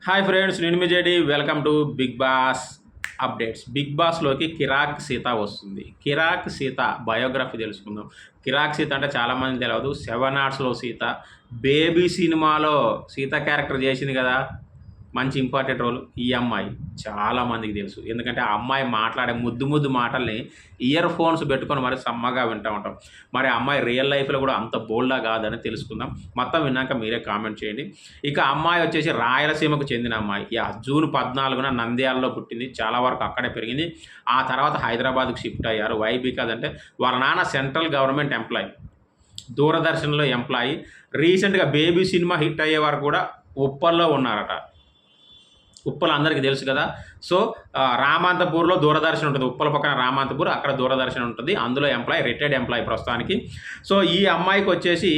Hi friends, నేను మీ JD. Welcome to big boss updates. Big బాస్లోకి కిరాక్ సీత వస్తుంది. కిరాక్ సీత బయోగ్రఫీ తెలుసుకుందాం. కిరాక్ సీత అంటే చాలామంది తెలియదు. 7 ఆర్ట్స్లో సీత, బేబీ సినిమాలో సీత క్యారెక్టర్ చేసింది కదా, మంచి ఇంపార్టెంట్ రోల్. ఈ అమ్మాయి చాలామందికి తెలుసు. ఎందుకంటే ఆ అమ్మాయి మాట్లాడే ముద్దు ముద్దు మాటల్ని ఇయర్ ఫోన్స్ పెట్టుకొని మరి సమ్మగా వింటూ ఉంటాం. మరి ఆ అమ్మాయి రియల్ లైఫ్లో కూడా అంత బోల్డా కాదని తెలుసుకుందాం. మొత్తం విన్నాక మీరే కామెంట్ చేయండి. ఇక అమ్మాయి వచ్చేసి రాయలసీమకు చెందిన అమ్మాయి. జూన్ 14న నంద్యాలలో పుట్టింది. చాలా వరకు అక్కడే పెరిగింది. ఆ తర్వాత హైదరాబాద్కు షిఫ్ట్ అయ్యారు. వై బికాజ్ అంటే వాళ్ళ నాన్న సెంట్రల్ గవర్నమెంట్ ఎంప్లాయీ, దూరదర్శన్లో ఎంప్లాయీ. రీసెంట్గా బేబీ సినిమా హిట్ అయ్యే వరకు కూడా ఉప్పల్లో ఉన్నారట. ఉప్పల్ అందరికీ తెలుసు కదా. సో రామాంతపూర్లో దూరదర్శన్ ఉంటుంది. ఉప్పల పక్కన రామాంతపూర్, అక్కడ దూరదర్శన్ ఉంటుంది. అందులో ఎంప్లాయీ, రిటైర్డ్ ఎంప్లాయీ ప్రస్తుతానికి. సో ఈ అమ్మాయికి వచ్చేసి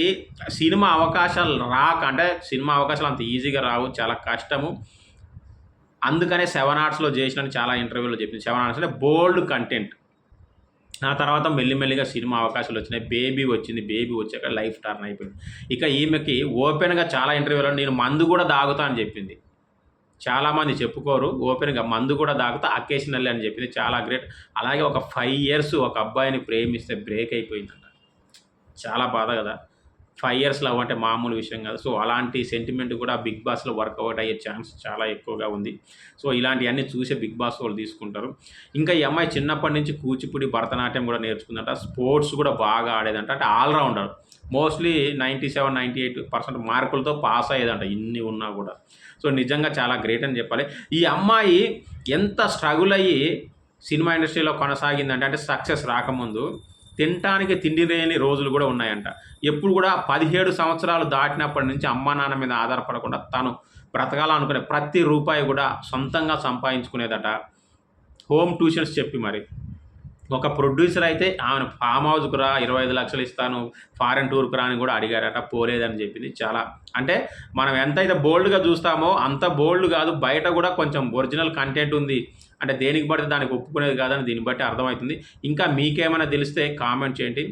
సినిమా అవకాశాలు అంటే సినిమా అవకాశాలు అంత ఈజీగా రావు, చాలా కష్టము. అందుకనే 7 ఆర్ట్స్లో చేసినని చాలా ఇంటర్వ్యూలో చెప్పింది. 7 ఆర్ట్స్ అంటే బోల్డ్ కంటెంట్. ఆ తర్వాత మెల్లిమెల్లిగా సినిమా అవకాశాలు వచ్చినాయి. బేబీ వచ్చింది. బేబీ వచ్చాక లైఫ్ టర్న్ అయిపోయింది. ఇక ఈమెకి ఓపెన్గా చాలా ఇంటర్వ్యూలో నేను మందు కూడా తాగుతా అని చెప్పింది. చాలామంది చెప్పుకోరు, ఓపెన్గా మందు కూడా తాగుతా అకేషనల్లీ అని చెప్పింది. చాలా గ్రేట్. అలాగే ఒక 5 ఇయర్స్ ఒక అబ్బాయిని ప్రేమిస్తే బ్రేక్ అయిపోయిందంట. చాలా బాధ కదా. 5 ఇయర్స్ లవ్ అంటే మామూలు విషయం కాదు. సో అలాంటి సెంటిమెంట్ కూడా బిగ్ బాస్లో వర్కౌట్ అయ్యే ఛాన్స్ చాలా ఎక్కువగా ఉంది. సో ఇలాంటివన్నీ చూసే బిగ్ బాస్ వాళ్ళు తీసుకుంటారు. ఇంకా ఈ అమ్మాయి చిన్నప్పటి నుంచి కూచిపూడి, భరతనాట్యం కూడా నేర్చుకుందంట. స్పోర్ట్స్ కూడా బాగా ఆడేదంట. అంటే ఆల్రౌండర్. మోస్ట్లీ 97, 98% మార్కులతో పాస్ అయ్యేదంట ఇన్ని ఉన్నా కూడా. సో నిజంగా చాలా గ్రేట్ అని చెప్పాలి. ఈ అమ్మాయి ఎంత స్ట్రగుల్ అయ్యి సినిమా ఇండస్ట్రీలో కొనసాగిందంటే, అంటే సక్సెస్ రాకముందు తినటానికి తిండి లేని రోజులు కూడా ఉన్నాయంట. ఎప్పుడు కూడా 17 సంవత్సరాలు దాటినప్పటి నుంచి అమ్మా నాన్న మీద ఆధారపడకుండా తను బ్రతకాలనుకునే ప్రతి రూపాయి కూడా సొంతంగా సంపాదించుకునేదట. హోమ్ ట్యూషన్స్ చెప్పి మరి. ఒక ప్రొడ్యూసర్ అయితే ఆమెను ఫామ్ హౌస్‌కు రా, 25 లక్షలు ఇస్తాను, ఫారెన్ టూర్‌కి రా అని కూడా అడిగారట. పోలేదని చెప్పింది. చాలా అంటే మనం ఎంతైతే బోల్డ్‌గా చూస్తామో అంత బోల్డ్ కాదు. బయట కూడా కొంచెం ఒరిజినల్ కంటెంట్ ఉంది. అంటే దేనికి పడితే దానికి ఒప్పుకునేది కాదని దీన్ని బట్టి అర్థమవుతుంది. ఇంకా మీకేమైనా తెలిస్తే కామెంట్ చేయండి.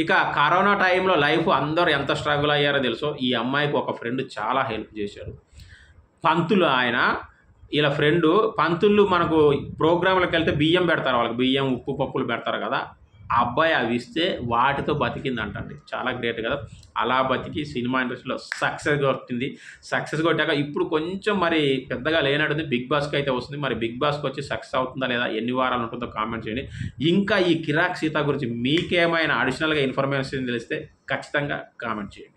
ఇక కరోనా టైంలో లైఫ్ అందరూ ఎంత స్ట్రగుల్ అయ్యారో తెలుసో, ఈ అమ్మాయికి ఒక ఫ్రెండ్ చాలా హెల్ప్ చేశాడు. పంతులు ఆయన. ఇలా ఫ్రెండు పంతులు మనకు ప్రోగ్రాంలోకి వెళ్తే బియ్యం పెడతారు, వాళ్ళకి బియ్యం, ఉప్పు, పప్పులు పెడతారు కదా. ఆ అబ్బాయి అవి ఇస్తే వాటితో బతికిందంటండి. చాలా గ్రేట్ కదా. అలా బతికి సినిమా ఇండస్ట్రీలో సక్సెస్ కొట్టింది. సక్సెస్ కొట్టాక ఇప్పుడు కొంచెం మరి పెద్దగా లేనట్టుంది. బిగ్ బాస్కి అయితే వస్తుంది. మరి బిగ్ బాస్కి వచ్చి సక్సెస్ అవుతుందా లేదా, ఎన్ని వారాలు ఉంటుందో కామెంట్ చేయండి. ఇంకా ఈ కిరాక్ సీత గురించి మీకేమైనా అడిషనల్గా ఇన్ఫర్మేషన్ తెలిస్తే ఖచ్చితంగా కామెంట్ చేయండి.